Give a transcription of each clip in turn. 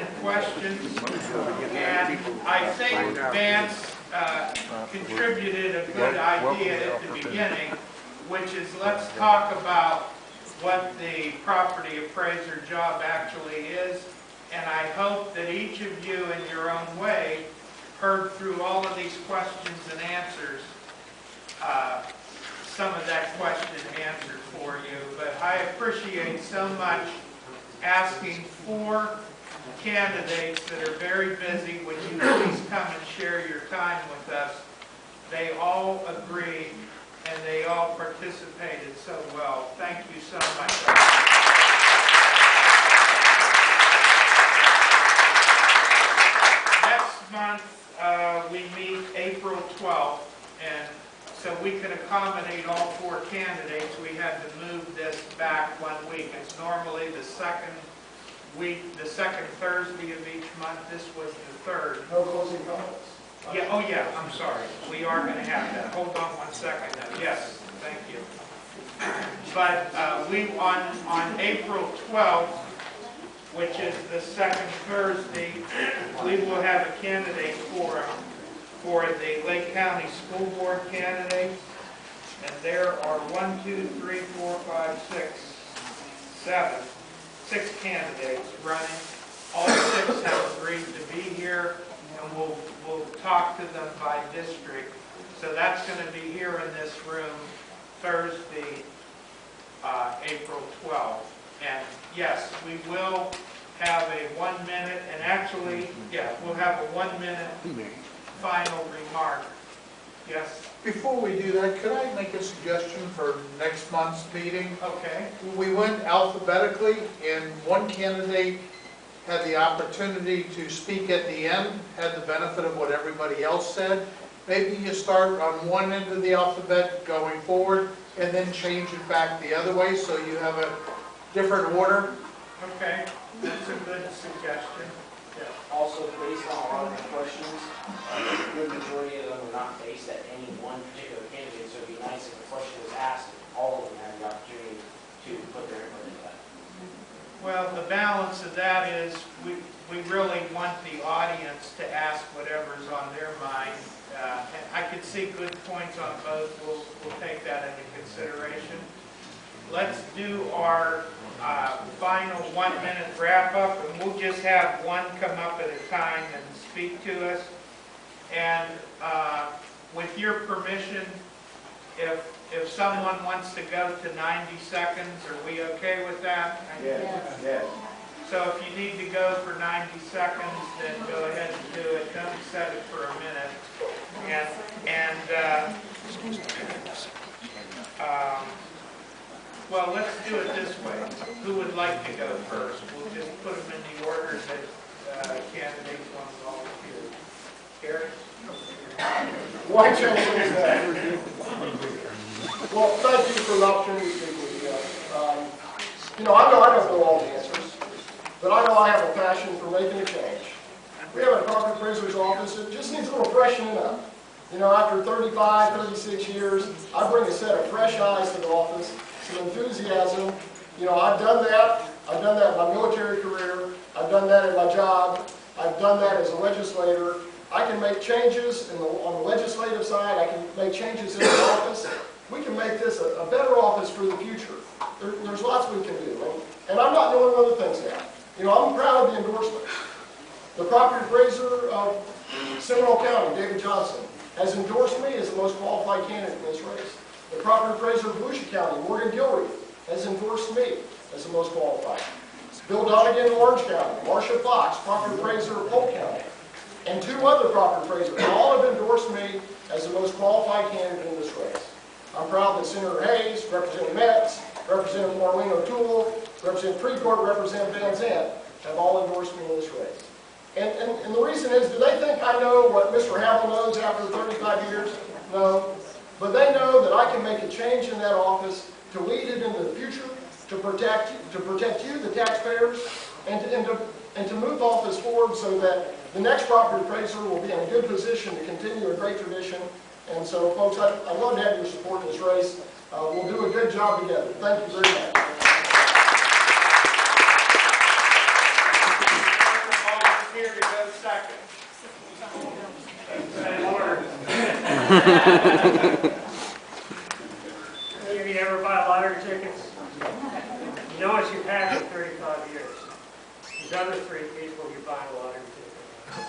and questions. And I think Vance contributed a good idea at the beginning, which is let's talk about what the property appraiser job actually is. And I hope that each of you in your own way heard through all of these questions and answers, some of that question answered for you. But I appreciate so much asking 4 candidates that are very busy. Would you please come and share your time with us? They all agreed and they all participated so well. Thank you so much. Next month we meet April 12th, and so we can accommodate all 4 candidates. We had to move this back 1 week. It's normally the second Thursday of each month. This was the 3rd. No closing comments. Yeah, oh yeah, I'm sorry. We are going to have that. Hold on 1 second now. Yes, thank you. But on April 12th, which is the 2nd Thursday, we will have a candidate forum for the Lake County School Board candidates. And there are 1, 2, 3, 4, 5, 6, 6 candidates running. All 6 have agreed to be here, and we'll talk to them by district. So that's going to be here in this room Thursday, April 12th. And yes, we will have a 1 minute, and actually, yeah, we'll have a 1 minute final remark. Yes? Before we do that, could I make a suggestion for next month's meeting? Okay. We went alphabetically, and one candidate had the opportunity to speak at the end, had the benefit of what everybody else said. Maybe you start on one end of the alphabet going forward, and then change it back the other way, so you have a different order. Okay, that's a good suggestion. Also, based on a lot of the questions, a good majority of them were not based at any one particular candidate, so it'd be nice if the question was asked, all of them had the opportunity to put their input into that. Well, the balance of that is we really want the audience to ask whatever's on their mind. And I could see good points on both. We'll take that into consideration. Let's do our final 1 minute wrap up, and we'll just have one come up at a time and speak to us. And with your permission, if someone wants to go to 90 seconds, are we okay with that? Yes. Yes. So if you need to go for 90 seconds, then go ahead and do it. Don't set it for a minute. Well, let's do it this way. Who would like to go first? We'll just put them in the order that candidates want to volunteer. Carey? Why change things now? Well, thank you for the opportunity to speak with you. I know I don't know all the answers, but I know I have a passion for making a change. We have a property appraiser's office. It just needs a little freshening up. After 35, 36 years, I bring a set of fresh eyes to the office, some enthusiasm. I've done that. I've done that in my military career. I've done that in my job. I've done that as a legislator. I can make changes on the legislative side. I can make changes in the office. We can make this a better office for the future. There's lots we can do. And I'm not doing other things now. I'm proud of the endorsement. The property appraiser of Seminole County, David Johnson, has endorsed me as the most qualified candidate in this race. The property appraiser of Volusia County, Morgan Gilreath, has endorsed me as the most qualified. Bill Donegan in Orange County, Marcia Fox, property appraiser of Polk County, and 2 other property appraisers all have endorsed me as the most qualified candidate in this race. I'm proud that Senator Hayes, Representative Metz, Representative Marlene O'Toole, Representative Precourt, Representative Van Zandt have all endorsed me in this race. And the reason is, do they think I know what Mr. Havil knows after 35 years? No. But they know that I can make a change in that office to lead it into the future, to protect you, the taxpayers, and to move the office forward so that the next property appraiser will be in a good position to continue a great tradition. And so, folks, I'd love to have your support in this race. We'll do a good job together. Thank you very much. Any of you ever buy lottery tickets? You know what you've had for 35 years. These other three people, you're buying a lottery ticket.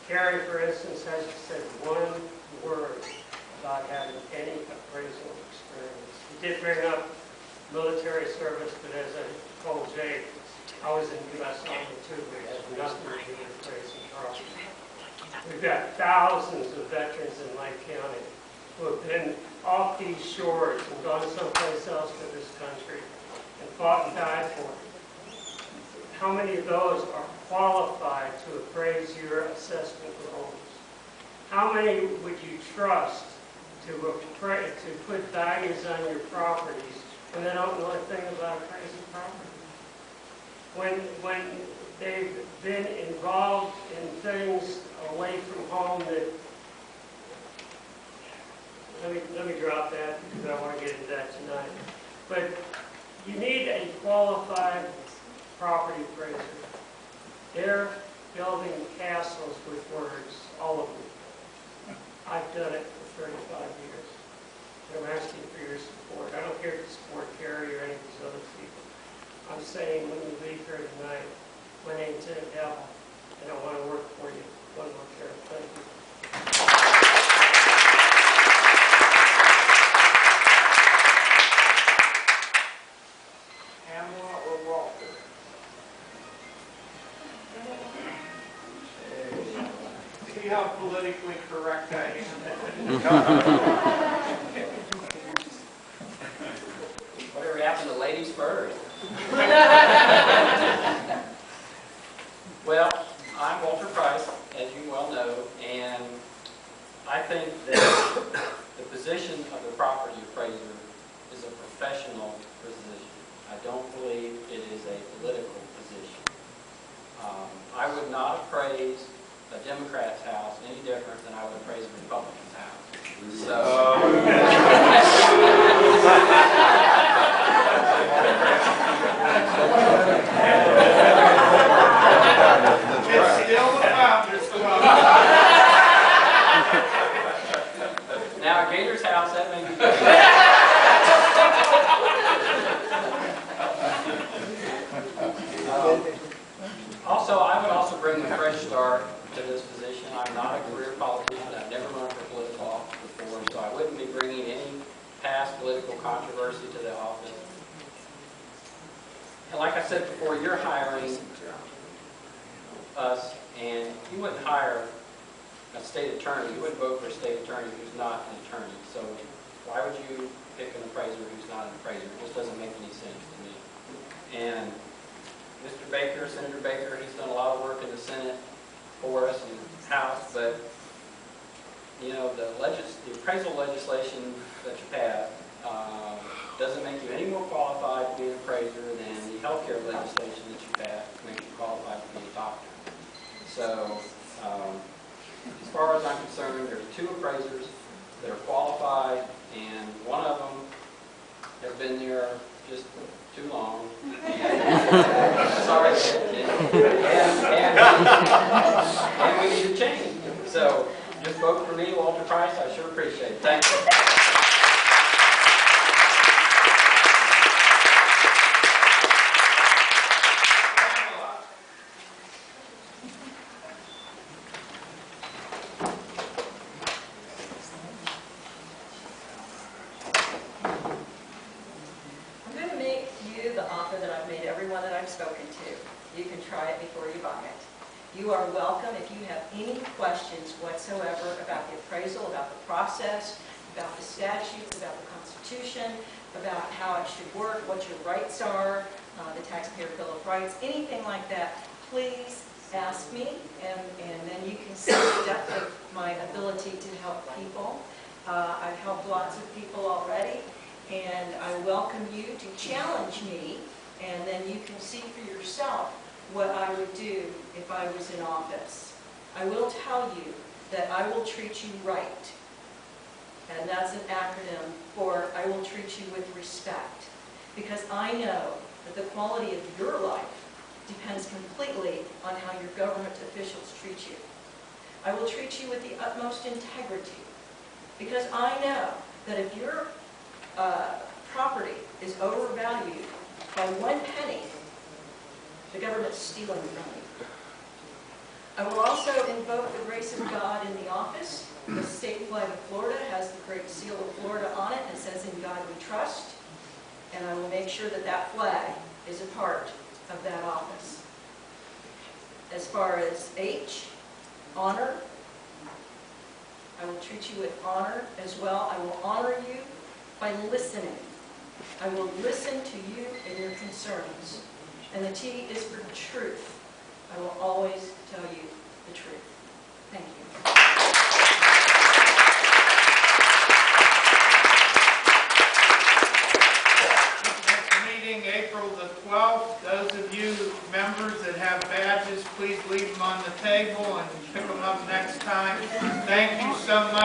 Carey, for instance, hasn't said one word about having any appraisal experience. He did bring up military service, but as I told Jake, I was in the U.S. Army too. We had nothing to do with appraising property. We've got thousands of veterans in Lake County who have been off these shores and gone someplace else to this country and fought and died for it. How many of those are qualified to appraise your assessment rolls? How many would you trust to put values on your properties when they don't know a thing about appraising property? When they've been involved in things away from home that, let me drop that because I don't want to get into that tonight. But you need a qualified property appraiser. They're building castles with words, all of them. I've done it for 35 years. I'm asking for your support. I don't care if you support Carey or any of these other people. I'm saying when you leave here tonight, my name's Havil, and I want to work for you. One more care. Thank you. Pamela or Walter? See how politically correct I am? Whatever happened to ladies first? Well, I'm Walter Price, as you well know, and I think that the position of the property appraiser is a professional position. I don't believe it is a political position. I would not appraise a Democrat's house any different than I would appraise a Republican's house. It's still the Founders Club. Now, a Gator's house, that may be different. Also, I would also bring a fresh start to this position. I'm not a career politician. I've never run for political office before, so I wouldn't be bringing any past political controversy to the office. And like I said before, you're hiring us, and you wouldn't hire a state attorney. You wouldn't vote for a state attorney who's not an attorney. So why would you pick an appraiser who's not an appraiser? It just doesn't make any sense to me. And Mr. Baker, Senator Baker, he's done a lot of work in the Senate for us and the House, but you know, the appraisal legislation that you passed doesn't make you any more qualified to be an appraiser than the healthcare legislation that you passed makes you qualified to be a doctor. So, as far as I'm concerned, there are two appraisers that are qualified, and one of them has been there just too long. Sorry, and we need to change. So, just vote for me, Walter Price. I sure appreciate it. Thank you. Spoken to. You can try it before you buy it. You are welcome if you have any questions whatsoever about the appraisal, about the process, about the statutes, about the Constitution, about how it should work, what your rights are, the Taxpayer Bill of Rights, anything like that, please ask me, and then you can see the depth of my ability to help people. I've helped lots of people already, and I welcome you to challenge me. And then you can see for yourself what I would do if I was in office. I will tell you that I will treat you right. And that's an acronym for I will treat you with respect. Because I know that the quality of your life depends completely on how your government officials treat you. I will treat you with the utmost integrity, because I know that if your property is overvalued by 1 penny, the government's stealing from you. I will also invoke the grace of God in the office. The state flag of Florida has the great seal of Florida on it, and it says, "In God we trust." And I will make sure that that flag is a part of that office. As far as H, honor, I will treat you with honor as well. I will honor you by listening. I will listen to you and your concerns. And the T is for truth. I will always tell you the truth. Thank you. Next meeting, April the 12th. Those of you members that have badges, please leave them on the table and pick them up next time. Thank you so much.